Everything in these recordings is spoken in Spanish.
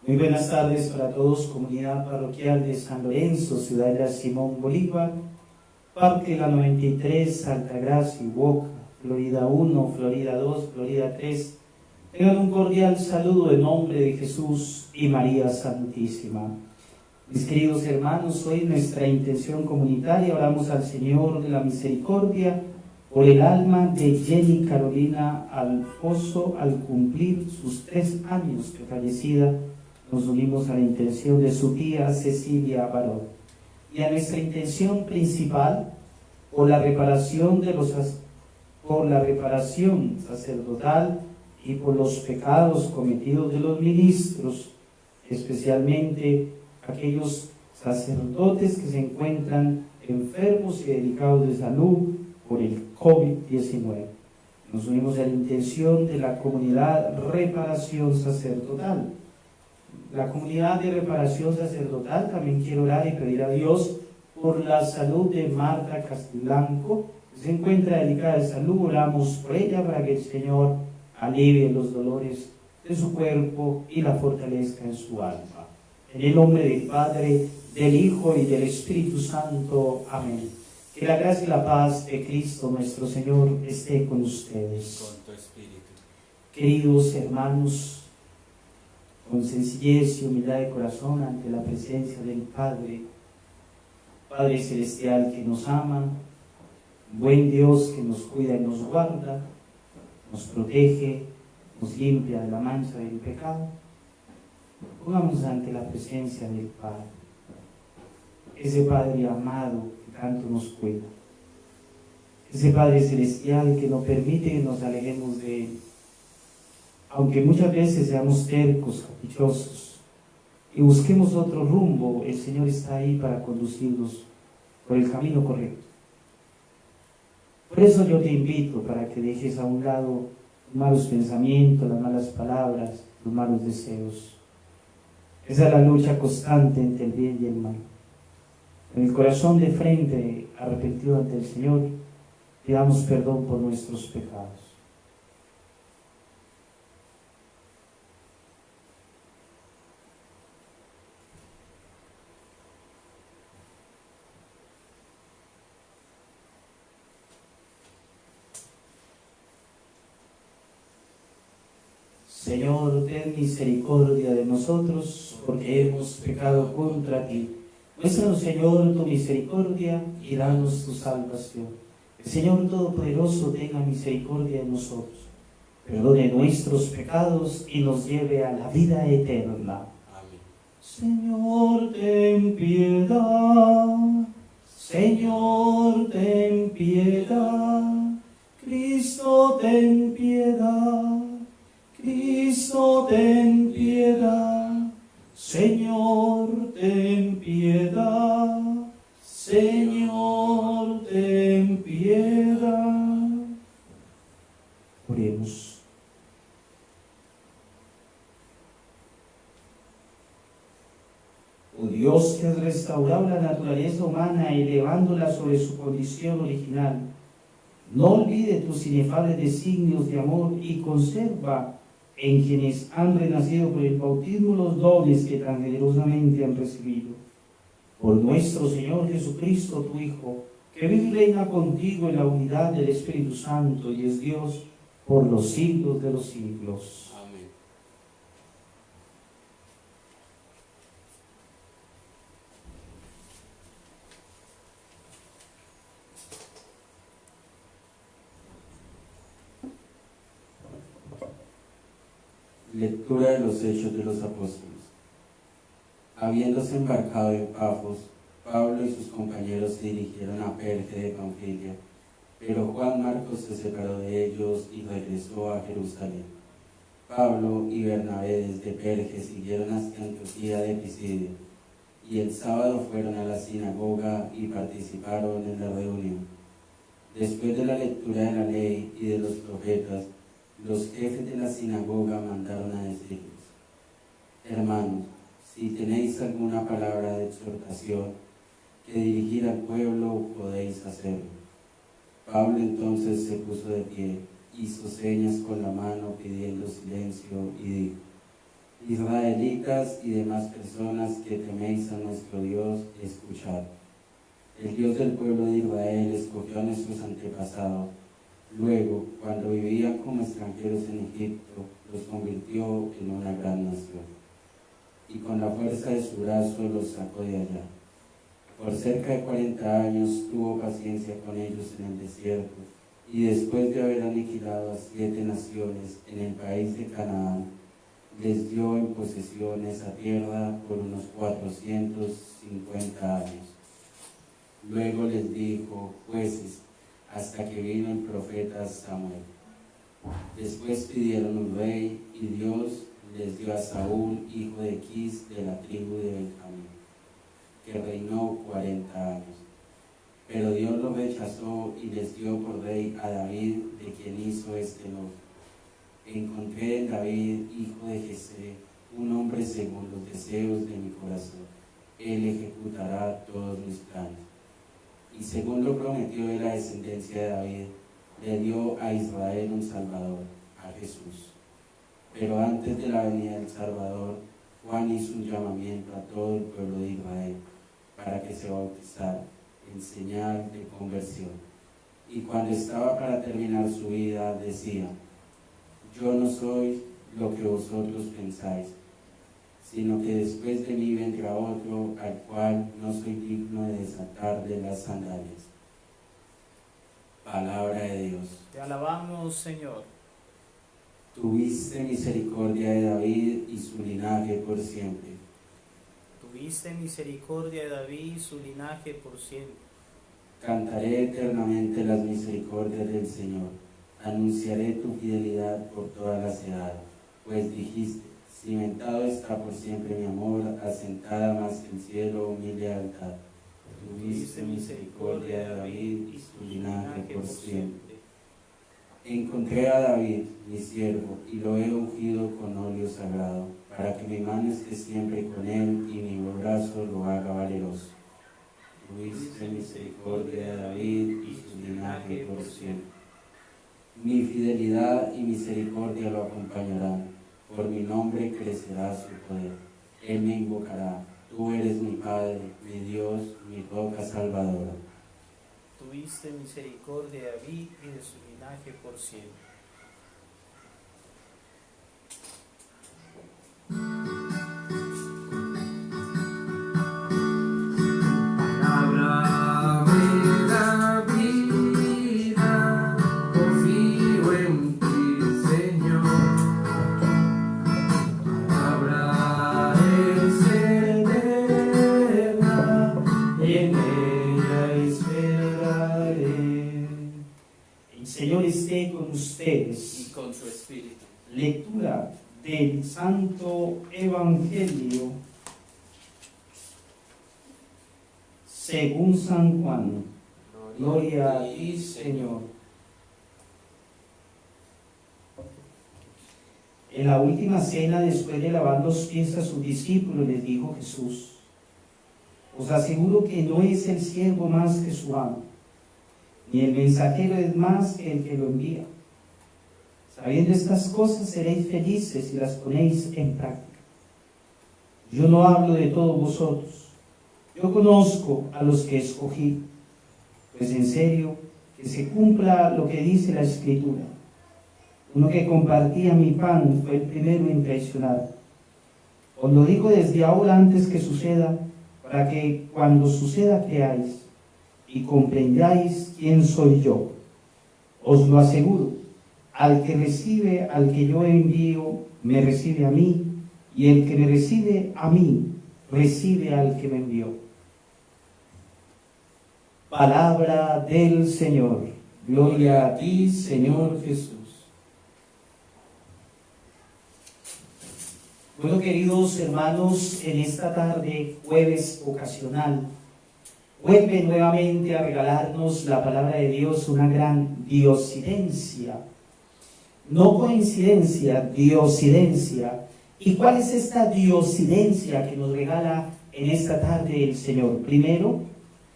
Muy buenas tardes para todos, comunidad parroquial de San Lorenzo, Ciudad de Simón Bolívar, Parque La 93, Altagracia y Boca, Florida 1, Florida 2, Florida 3. Tengan un cordial saludo en nombre de Jesús y María Santísima. Mis queridos hermanos, hoy nuestra intención comunitaria oramos al Señor de la Misericordia por el alma de Jenny Carolina Alfonso al cumplir sus 3 años de fallecida. Nos unimos a la intención de su tía Cecilia Barón y a nuestra intención principal por la reparación sacerdotal y por los pecados cometidos de los ministros, especialmente aquellos sacerdotes que se encuentran enfermos y delicados de salud por el COVID-19. Nos unimos a la intención de la comunidad Reparación Sacerdotal. La comunidad de Reparación Sacerdotal también quiere orar y pedir a Dios por la salud de Marta Castiblanco, que se encuentra delicada de salud. Oramos por ella para que el Señor alivie los dolores de su cuerpo y la fortalezca en su alma. En el nombre del Padre, del Hijo y del Espíritu Santo. Amén. Que la gracia y la paz de Cristo nuestro Señor esté con ustedes. Con tu espíritu. Queridos hermanos, con sencillez y humildad de corazón ante la presencia del Padre Celestial que nos ama, buen Dios que nos cuida y nos guarda, nos protege, nos limpia de la mancha del pecado, pongamos ante la presencia del Padre, ese Padre amado que tanto nos cuida, ese Padre Celestial que no permite que nos alejemos de Él. Aunque muchas veces seamos tercos, caprichosos y busquemos otro rumbo, el Señor está ahí para conducirnos por el camino correcto. Por eso yo te invito para que dejes a un lado los malos pensamientos, las malas palabras, los malos deseos. Esa es la lucha constante entre el bien y el mal. Con el corazón de frente, arrepentido ante el Señor, pidamos perdón por nuestros pecados. Señor, ten misericordia de nosotros, porque hemos pecado contra ti. Muéstranos, Señor, tu misericordia y danos tu salvación. El Señor Todopoderoso tenga misericordia de nosotros, perdone nuestros pecados y nos lleve a la vida eterna. Amén. Señor, ten piedad. Señor, ten piedad. Cristo, ten piedad. Cristo, ten piedad. Señor, ten piedad. Señor, ten piedad. Oremos. Oh Dios, que has restaurado la naturaleza humana elevándola sobre su condición original, no olvide tus inefables designios de amor y conserva en quienes han renacido por el bautismo los dones que tan generosamente han recibido. Por nuestro Señor Jesucristo, tu Hijo, que vive y reina contigo en la unidad del Espíritu Santo y es Dios por los siglos de los siglos. Amén. Lectura de los Hechos de los Apóstoles. Habiéndose embarcado en Pafos, Pablo y sus compañeros se dirigieron a Perge de Panfilia, pero Juan Marcos se separó de ellos y regresó a Jerusalén. Pablo y Bernabé desde Perge siguieron hacia Antioquía de Pisidia, y el sábado fueron a la sinagoga y participaron en la reunión. Después de la lectura de la ley y de los profetas, los jefes de la sinagoga mandaron a decirles: hermanos, si tenéis alguna palabra de exhortación que dirigir al pueblo, podéis hacerlo. Pablo entonces se puso de pie, hizo señas con la mano pidiendo silencio y dijo: Israelitas y demás personas que teméis a nuestro Dios, escuchad. El Dios del pueblo de Israel escogió a nuestros antepasados. Luego, cuando vivían como extranjeros en Egipto, los convirtió en una gran nación. Y con la fuerza de su brazo los sacó de allá. Por cerca de 40 años tuvo paciencia con ellos en el desierto, y después de haber aniquilado a 7 naciones en el país de Canaán, les dio en posesión esa tierra por unos 450 años. Luego les dijo jueces, hasta que vino el profeta Samuel. Después pidieron un rey, y Dios les dio a Saúl, hijo de Quis, de la tribu de Benjamín, que reinó 40 años. Pero Dios lo rechazó y les dio por rey a David, de quien hizo este enojo. Encontré en David, hijo de Jesé, un hombre según los deseos de mi corazón. Él ejecutará todos mis planes. Y según lo prometió de la descendencia de David, le dio a Israel un Salvador, a Jesús. Pero antes de la venida del Salvador, Juan hizo un llamamiento a todo el pueblo de Israel para que se bautizara en señal de conversión. Y cuando estaba para terminar su vida, decía: yo no soy lo que vosotros pensáis, sino que después de mí vendrá otro, al cual no soy digno de desatarle las sandalias. Palabra de Dios. Te alabamos, Señor. Tuviste misericordia de David y su linaje por siempre. Tuviste misericordia de David y su linaje por siempre. Cantaré eternamente las misericordias del Señor. Anunciaré tu fidelidad por todas las edades, pues dijiste: cimentado está por siempre mi amor, asentada más que el cielo mi lealtad. Tuviste misericordia de David y su linaje por siempre. Encontré a David, mi siervo, y lo he ungido con óleo sagrado, para que mi mano esté siempre con él y mi brazo lo haga valeroso. Tuviste misericordia de David y su linaje por siempre. Mi fidelidad y misericordia lo acompañarán, por mi nombre crecerá su poder. Él me invocará: tú eres mi Padre, mi Dios, mi roca salvadora. Tuviste misericordia de David y de su linaje por siempre. Palabra me da vida, confío en ti, Señor. Palabra es eterna, Y en ella esperaré. El Señor esté con ustedes. Y con su espíritu. Lectura del Santo Evangelio según San Juan. Gloria a ti, Señor. En la última cena, después de lavar los pies a sus discípulos, les dijo Jesús: os aseguro que no es el siervo más que su amo, ni el mensajero es más que el que lo envía. Sabiendo estas cosas, seréis felices si las ponéis en práctica. Yo no hablo de todos vosotros. Yo conozco a los que escogí, pues en serio, que se cumpla lo que dice la Escritura. Uno que compartía mi pan fue el primero en traicionar. Os lo digo desde ahora antes que suceda, para que cuando suceda creáis y comprendáis quién soy yo. Os lo aseguro, al que recibe al que yo envío, me recibe a mí, y el que me recibe a mí, recibe al que me envió. Palabra del Señor. Gloria a ti, Señor Jesús. Bueno, queridos hermanos, en esta tarde, jueves ocasional, vuelve nuevamente a regalarnos la palabra de Dios, una gran diosidencia. No coincidencia, diosidencia. ¿Y cuál es esta diosidencia que nos regala en esta tarde el Señor? Primero,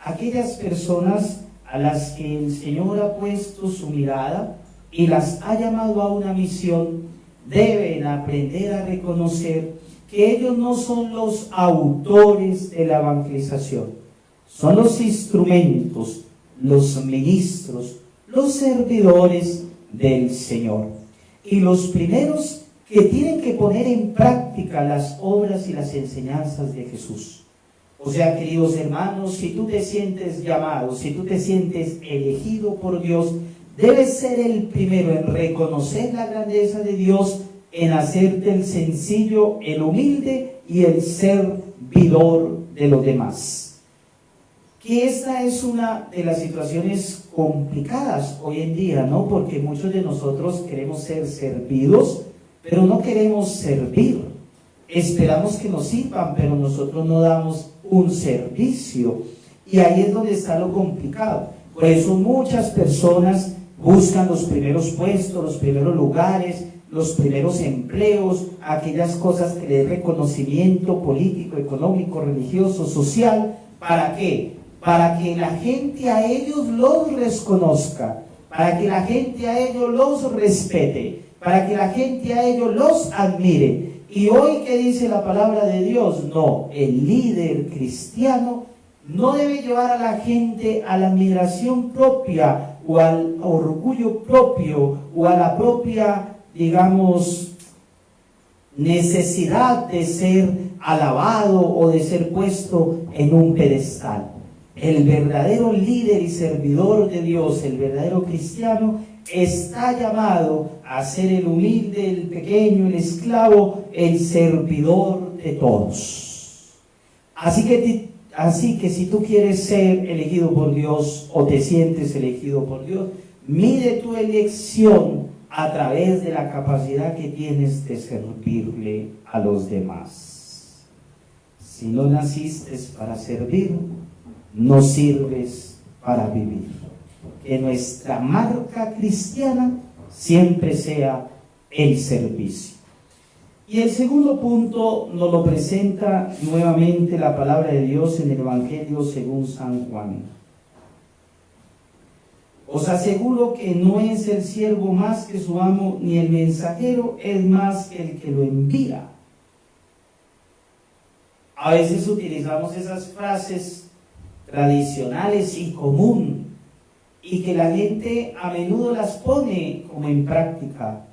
aquellas personas a las que el Señor ha puesto su mirada y las ha llamado a una misión deben aprender a reconocer que ellos no son los autores de la evangelización, son los instrumentos, los ministros, los servidores del Señor. Y los primeros que tienen que poner en práctica las obras y las enseñanzas de Jesús. O sea, queridos hermanos, si tú te sientes llamado, si tú te sientes elegido por Dios, debes ser el primero en reconocer la grandeza de Dios, en hacerte el sencillo, el humilde y el servidor de los demás. Que esta es una de las situaciones complicadas hoy en día, ¿no? Porque muchos de nosotros queremos ser servidos, pero no queremos servir. Esperamos que nos sirvan, pero nosotros no damos un servicio. Y ahí es donde está lo complicado. Por eso muchas personas buscan los primeros puestos, los primeros lugares, los primeros empleos, aquellas cosas que le den reconocimiento político, económico, religioso, social. ¿Para qué? Para que la gente a ellos los reconozca, para que la gente a ellos los respete, para que la gente a ellos los admire. Y hoy, ¿qué dice la palabra de Dios? No, el líder cristiano no debe llevar a la gente a la admiración propia o al orgullo propio o a la propia, digamos, necesidad de ser alabado o de ser puesto en un pedestal. El verdadero líder y servidor de Dios, el verdadero cristiano, está llamado a ser el humilde, el pequeño, el esclavo, el servidor de todos. Así que si tú quieres ser elegido por Dios o te sientes elegido por Dios, mide tu elección a través de la capacidad que tienes de servirle a los demás. Si no naciste para servir, no sirves para vivir. Que nuestra marca cristiana siempre sea el servicio. Y el segundo punto nos lo presenta nuevamente la palabra de Dios en el Evangelio según San Juan. Os aseguro que no es el siervo más que su amo, ni el mensajero es más que el que lo envía. A veces utilizamos esas frases tradicionales y común, y que la gente a menudo las pone como en práctica.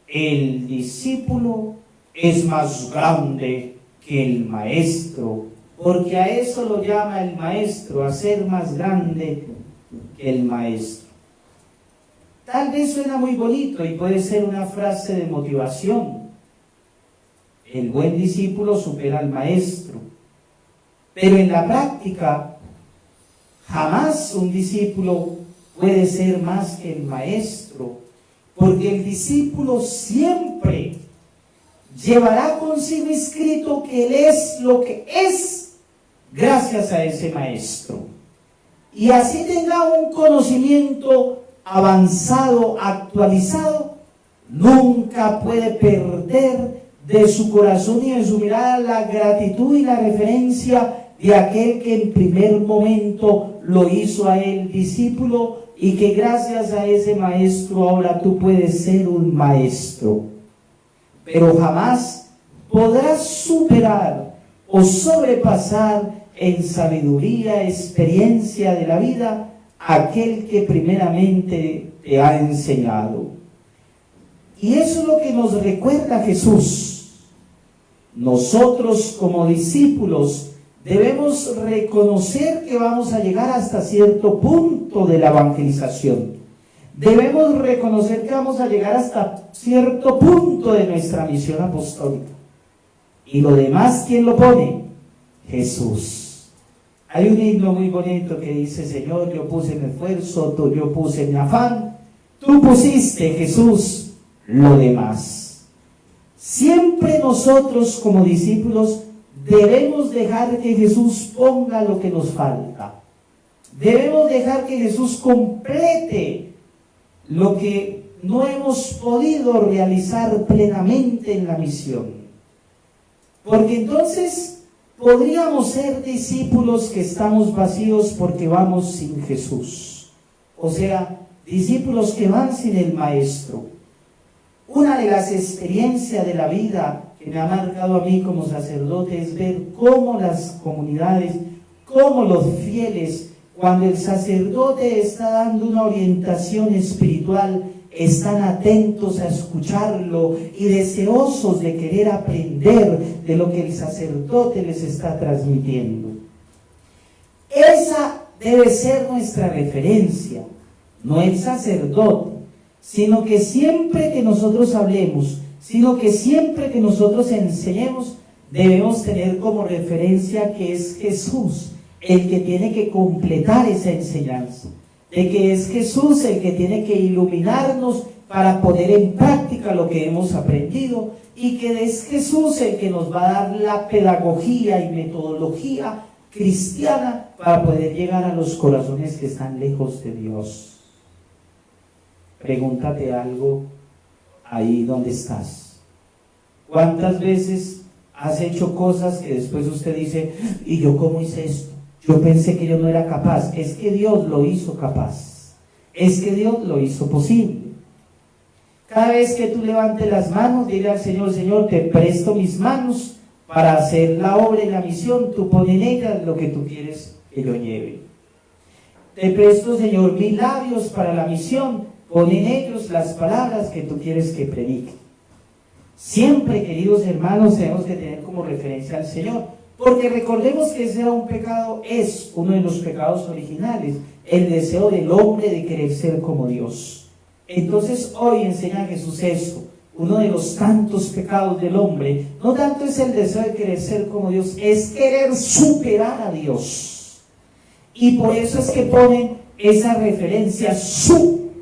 El discípulo es más grande que el maestro, porque a eso lo llama el maestro, a ser más grande que el maestro. Tal vez suena muy bonito y puede ser una frase de motivación. El buen discípulo supera al maestro, pero en la práctica jamás un discípulo puede ser más que el maestro, porque el discípulo siempre llevará consigo escrito que él es lo que es gracias a ese maestro. Y así tenga un conocimiento avanzado, actualizado, nunca puede perder de su corazón y de su mirada la gratitud y la referencia de aquel que en primer momento lo hizo a él discípulo, y que gracias a ese maestro ahora tú puedes ser un maestro. Pero jamás podrás superar o sobrepasar en sabiduría, experiencia de la vida, aquel que primeramente te ha enseñado. Y eso es lo que nos recuerda Jesús. Nosotros como discípulos debemos reconocer que vamos a llegar hasta cierto punto de la evangelización. Debemos reconocer que vamos a llegar hasta cierto punto de nuestra misión apostólica. Y lo demás, ¿quién lo pone? Jesús. Hay un himno muy bonito que dice: Señor, yo puse mi esfuerzo, yo puse mi afán, tú pusiste, Jesús, lo demás. Siempre nosotros como discípulos debemos dejar que Jesús ponga lo que nos falta. Debemos dejar que Jesús complete lo que no hemos podido realizar plenamente en la misión. Porque entonces podríamos ser discípulos que estamos vacíos porque vamos sin Jesús. O sea, discípulos que van sin el Maestro. Una de las experiencias de la vida que me ha marcado a mí como sacerdote es ver cómo las comunidades, cómo los fieles, cuando el sacerdote está dando una orientación espiritual, están atentos a escucharlo y deseosos de querer aprender de lo que el sacerdote les está transmitiendo. Esa debe ser nuestra referencia, no el sacerdote, sino que siempre que nosotros hablemos, sino que siempre que nosotros enseñemos, debemos tener como referencia que es Jesús el que tiene que completar esa enseñanza, de que es Jesús el que tiene que iluminarnos para poner en práctica lo que hemos aprendido, y que es Jesús el que nos va a dar la pedagogía y metodología cristiana para poder llegar a los corazones que están lejos de Dios. Pregúntate algo ahí donde estás. ¿Cuántas veces has hecho cosas que después usted dice, ¿y yo cómo hice esto? Yo pensé que yo no era capaz. Es que Dios lo hizo capaz. Es que Dios lo hizo posible. Cada vez que tú levantes las manos, dile al Señor, Señor, te presto mis manos para hacer la obra y la misión. Tú pon en ellas lo que tú quieres que yo lleve. Te presto, Señor, mis labios para la misión. Pon en ellos las palabras que tú quieres que predique. Siempre, queridos hermanos, tenemos que tener como referencia al Señor. Porque recordemos que ese era un pecado, es uno de los pecados originales, el deseo del hombre de querer ser como Dios. Entonces hoy enseña Jesús eso, uno de los tantos pecados del hombre, no tanto es el deseo de querer ser como Dios, es querer superar a Dios. Y por eso es que ponen esa referencia, Superman,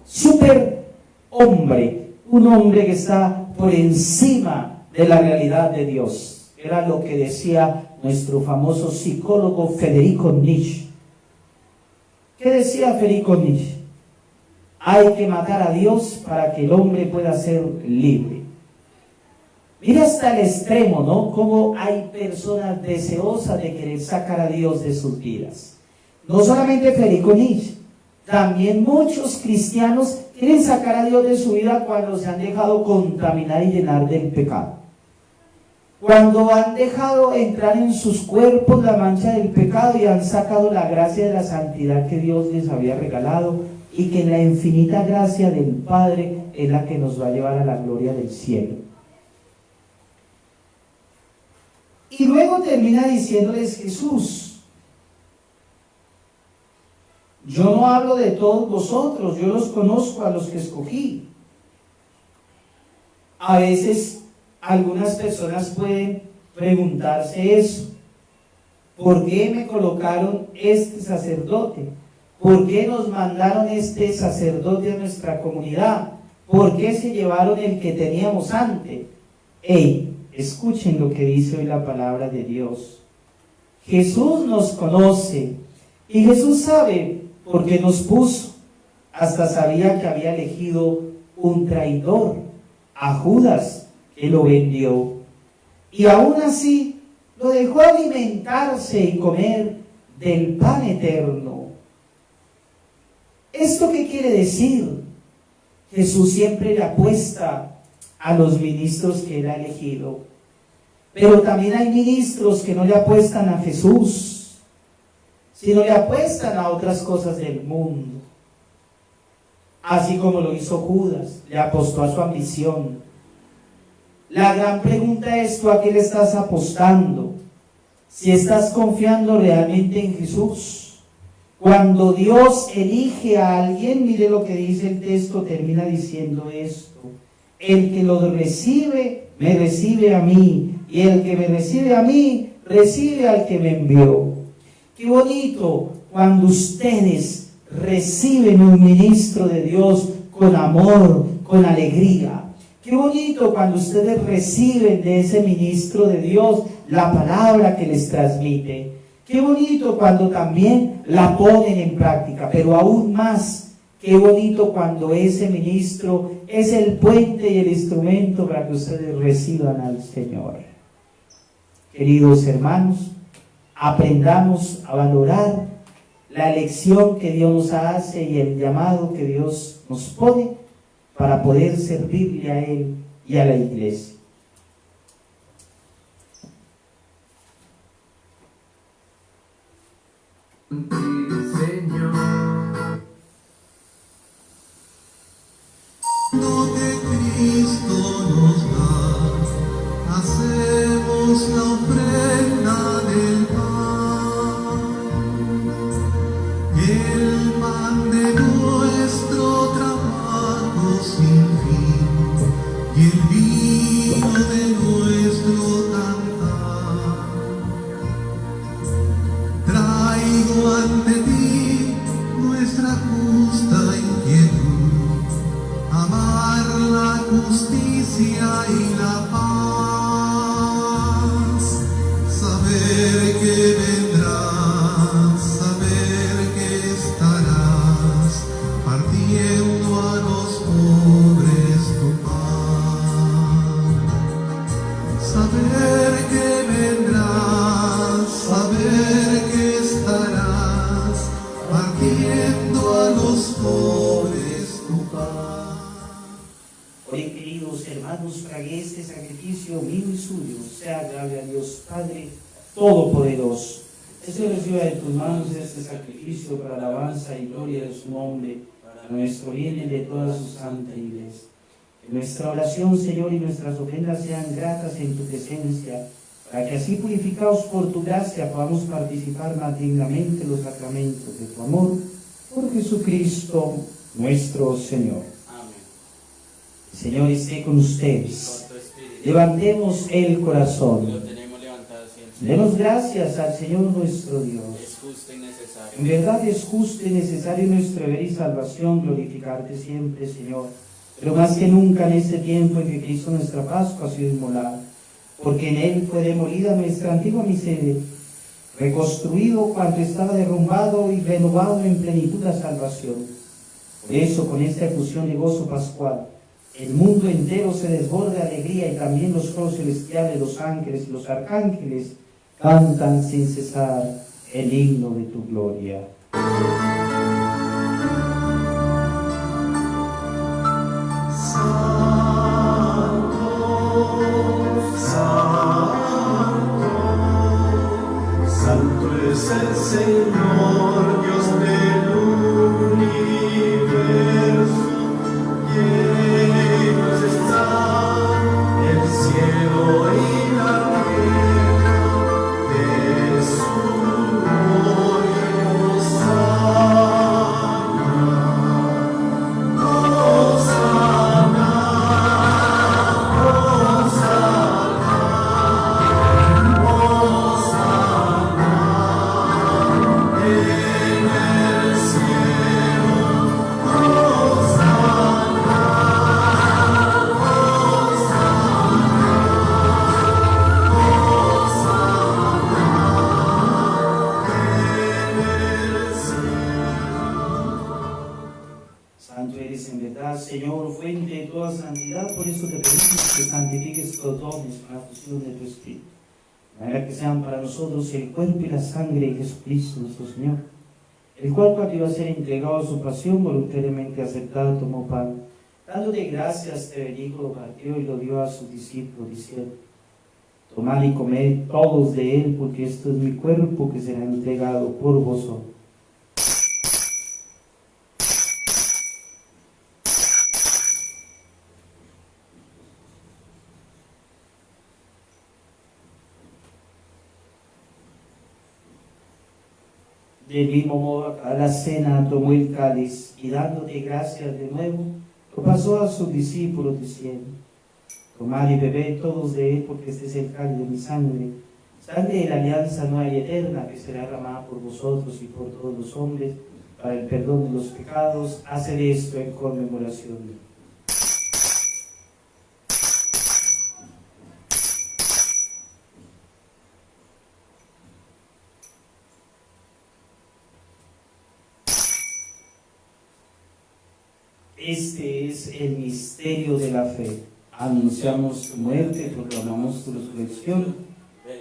superhombre, un hombre que está por encima de la realidad de Dios. Era lo que decía nuestro famoso psicólogo Federico Nietzsche. ¿Qué decía Federico Nietzsche? Hay que matar a Dios para que el hombre pueda ser libre. Mira hasta el extremo, ¿no? Cómo hay personas deseosas de querer sacar a Dios de sus vidas. No solamente Federico Nietzsche, también muchos cristianos quieren sacar a Dios de su vida cuando se han dejado contaminar y llenar del pecado. Cuando han dejado entrar en sus cuerpos la mancha del pecado y han sacado la gracia de la santidad que Dios les había regalado, y que la infinita gracia del Padre es la que nos va a llevar a la gloria del cielo. Y luego termina diciéndoles Jesús, yo no hablo de todos vosotros, yo los conozco a los que escogí. A veces algunas personas pueden preguntarse eso. ¿Por qué me colocaron este sacerdote? ¿Por qué nos mandaron este sacerdote a nuestra comunidad? ¿Por qué se llevaron el que teníamos antes? Hey, escuchen lo que dice hoy la palabra de Dios. Jesús nos conoce y Jesús sabe por qué nos puso. Hasta sabía que había elegido un traidor, a Judas, que lo vendió, y aún así lo dejó alimentarse y comer del pan eterno. ¿Esto qué quiere decir? Jesús siempre le apuesta a los ministros que él ha elegido, pero también hay ministros que no le apuestan a Jesús, sino le apuestan a otras cosas del mundo, así como lo hizo Judas, le apostó a su ambición. La gran pregunta es, ¿tú a qué le estás apostando? Si estás confiando realmente en Jesús. Cuando Dios elige a alguien, mire lo que dice el texto, termina diciendo esto: el que lo recibe, me recibe a mí, y el que me recibe a mí, recibe al que me envió. Qué bonito cuando ustedes reciben un ministro de Dios con amor, con alegría. Qué bonito cuando ustedes reciben de ese ministro de Dios la palabra que les transmite. Qué bonito cuando también la ponen en práctica, pero aún más, qué bonito cuando ese ministro es el puente y el instrumento para que ustedes reciban al Señor. Queridos hermanos, aprendamos a valorar la elección que Dios nos hace y el llamado que Dios nos pone, para poder servirle a Él y a la Iglesia. Señor. Lo que Cristo nos da, hacemos la ofrenda del pan de nuestro trabajo sin fin, y el vino de nuestro cantar. Traigo ante ti nuestra justa inquietud, amar la justicia y la paz, saber que vendrás, saber que estarás partiendo a los pobres tu pan, saber que vendrás, saber que estarás partiendo a los pobres tu pan. Hoy, queridos hermanos, para que este sacrificio mío y suyo sea agradable a Dios Padre Todopoderoso. Que se reciba de tus manos este sacrificio para alabanza y gloria de su nombre, para nuestro bien y de toda su santa Iglesia. Que nuestra oración, Señor, y nuestras ofrendas sean gratas en tu presencia, para que así, purificados por tu gracia, podamos participar más dignamente en los sacramentos de tu amor, por Jesucristo nuestro Señor. Amén. El Señor esté con ustedes. Con tu espíritu. Levantemos el Lo corazón. tenemos levantado siempre. Demos gracias al Señor nuestro Dios. Es justo y necesario. En verdad es justo y necesario nuestro deber y salvación glorificarte siempre, Señor. Pero más que nunca en este tiempo en que Cristo nuestra Pascua ha sido inmolada, porque en Él fue demolida nuestra antigua miseria, reconstruido cuanto estaba derrumbado y renovado en plenitud la salvación. Por eso, con esta efusión de gozo pascual, el mundo entero se desborda de alegría, y también los coros celestiales, los ángeles y los arcángeles cantan sin cesar el himno de tu gloria. Santo es el Señor, Dios del universo, llenos están el cielo y la tierra de su gloria. Hosana, Santo eres en verdad, Señor, fuente de toda santidad, por eso te pedimos que santifiques los dones con la fusión de tu Espíritu, de manera que sean para nosotros el cuerpo y la sangre de Jesucristo nuestro Señor, el cual, cuando iba a ser entregado a su pasión, voluntariamente aceptado, tomó pan, dándote gracias, te bendijo, lo partió y lo dio a sus discípulos, diciendo: tomad y comed todos de él, porque esto es mi cuerpo que será entregado por vosotros. Del mismo modo, a la cena tomó el cáliz y, dándote gracias de nuevo, lo pasó a sus discípulos, diciendo: tomad y bebed todos de él, porque este es el cáliz de mi sangre, sangre de la alianza nueva y eterna, que será derramada por vosotros y por todos los hombres para el perdón de los pecados. Haced esto en conmemoración de mí. Este es el misterio de la fe. Anunciamos tu muerte, proclamamos tu resurrección.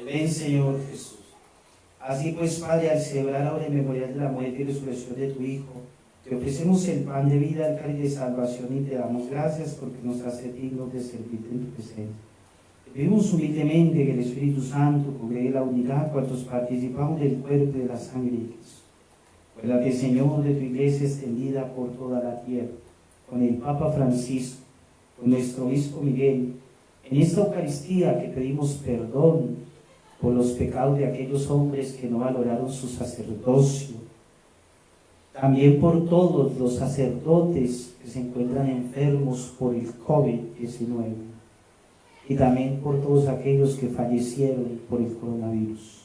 Ven, Señor Jesús. Así pues, Padre, al celebrar ahora en memoria de la muerte y resurrección de tu Hijo, Te ofrecemos el pan de vida, el cáliz de salvación y te damos gracias porque nos hace dignos de servirte en tu presencia. Te pedimos humildemente que el Espíritu Santo congregue la unidad cuantos participamos del cuerpo y de la sangre de Cristo. Acuérdate, Señor, de tu iglesia extendida por toda la tierra, con el Papa Francisco, con nuestro obispo Miguel, en esta Eucaristía que pedimos perdón por los pecados de aquellos hombres que no valoraron su sacerdocio, también por todos los sacerdotes que se encuentran enfermos por el COVID-19 y también por todos aquellos que fallecieron por el coronavirus.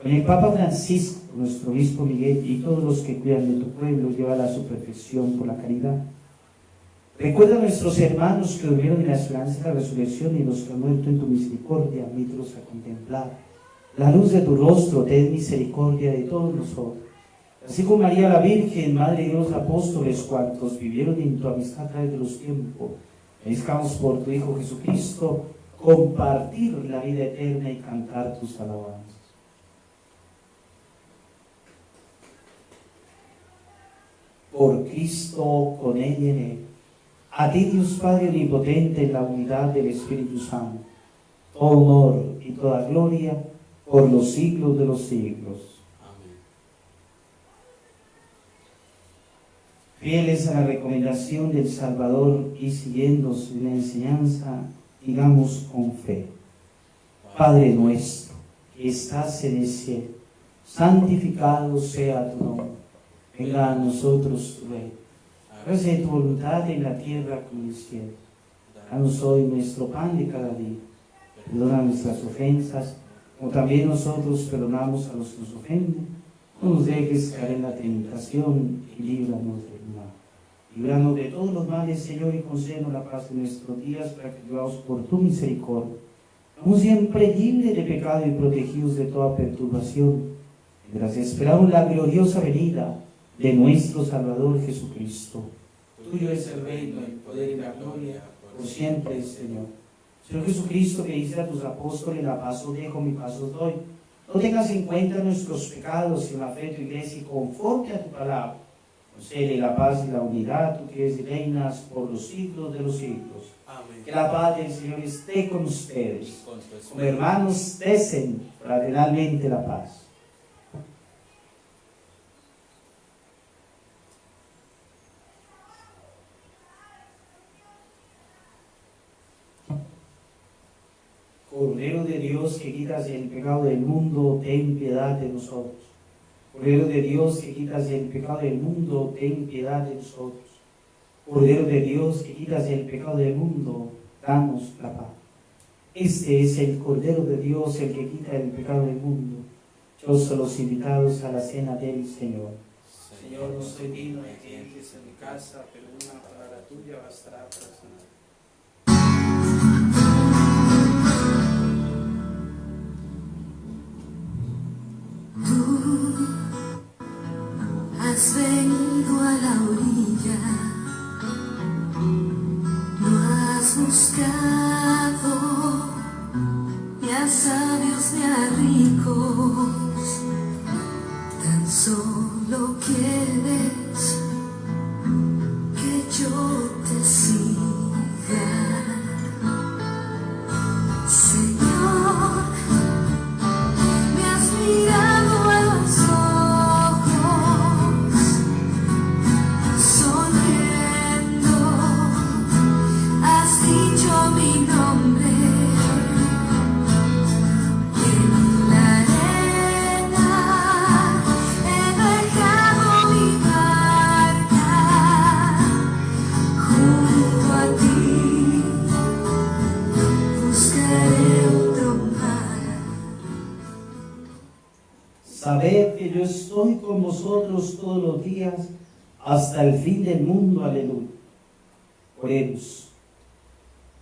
Con el Papa Francisco, nuestro obispo Miguel y todos los que cuidan de tu pueblo, llévala a su perfección por la caridad. Recuerda a nuestros hermanos que durmieron en la esperanza de la resurrección y los que han muerto en tu misericordia, admítelos a contemplar la luz de tu rostro, ten misericordia de todos nosotros. Así como María la Virgen, Madre de los Apóstoles, cuantos vivieron en tu amistad a través de los tiempos, meditamos por tu Hijo Jesucristo, compartir la vida eterna y cantar tus alabanzas. Por Cristo, con Él y en Él, a ti Dios Padre Omnipotente, en la unidad del Espíritu Santo, todo honor y toda gloria por los siglos de los siglos. Fieles a la recomendación del Salvador y siguiendo su enseñanza, digamos con fe: Padre nuestro, que estás en el cielo, santificado sea tu nombre. Venga a nosotros tu reino. Hágase tu voluntad en la tierra como en el cielo. Danos hoy nuestro pan de cada día. Perdona nuestras ofensas, como también nosotros perdonamos a los que nos ofenden. No nos dejes caer en la tentación y líbranos del mal. Líbranos de todos los males, Señor, y concédenos la paz en nuestros días, para que, ayudados por tu misericordia, seamos siempre libres de pecado y protegidos de toda perturbación, mientras esperamos la gloriosa venida de nuestro Salvador Jesucristo. Tuyo es el reino, el poder y la gloria, por siempre, Señor. Señor Jesucristo, que dice a tus apóstoles: la paz os dejo, mi paz os doy. No tengas en cuenta nuestros pecados, sino la fe de tu iglesia, y conforme a tu palabra, concede la paz y la unidad, tú que eres y reinas por los siglos de los siglos. Amén. Que la paz del Señor esté con ustedes. Como hermanos, cesen fraternalmente la paz. Cordero de Dios, que quitas el pecado del mundo, ten piedad de nosotros. Cordero de Dios, que quitas el pecado del mundo, ten piedad de nosotros. Cordero de Dios, que quitas el pecado del mundo, danos la paz. Este es el Cordero de Dios, el que quita el pecado del mundo. Yo soy los invitados a la cena del Señor. Señor, no soy digno de que entres en mi casa, pero una palabra tuya bastará para sanar. Has venido a la orilla, no has buscado ni a sabios ni a ricos, tan solo quieres que yo te siga. Señor, me has mirado a los ojos, sonriendo, has dicho mi nombre, y en la arena he dejado mi barca, junto a ti buscaré otro mar. Sabed que yo estoy con vosotros todos los días hasta el fin del mundo. Aleluya. Oremos.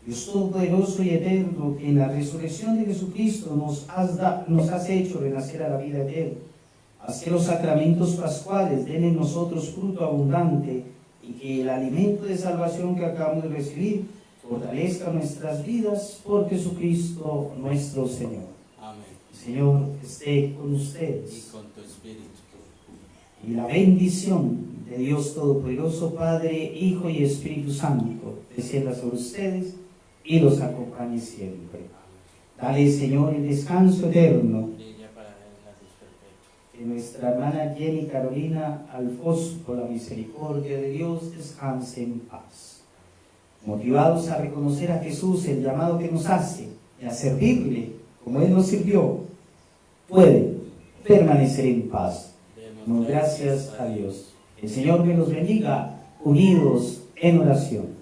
Dios todopoderoso y eterno, que en la resurrección de Jesucristo nos has hecho renacer a la vida eterna. Haz que los sacramentos pascuales den en nosotros fruto abundante y que el alimento de salvación que acabamos de recibir fortalezca nuestras vidas por Jesucristo nuestro Señor. Amén. El Señor esté con Y ustedes. con tu espíritu. Y la bendición de Dios Todopoderoso, Padre, Hijo y Espíritu Santo, descienda sobre ustedes y los acompañe siempre. Dale, Señor, el descanso eterno. Que nuestra hermana Jenny Carolina Alfonso, por la misericordia de Dios, descanse en paz. Motivados a reconocer a Jesús, el llamado que nos hace, y a servirle como Él nos sirvió, puede permanecer en paz. Demos gracias a Dios. El Señor me los bendiga, unidos en oración.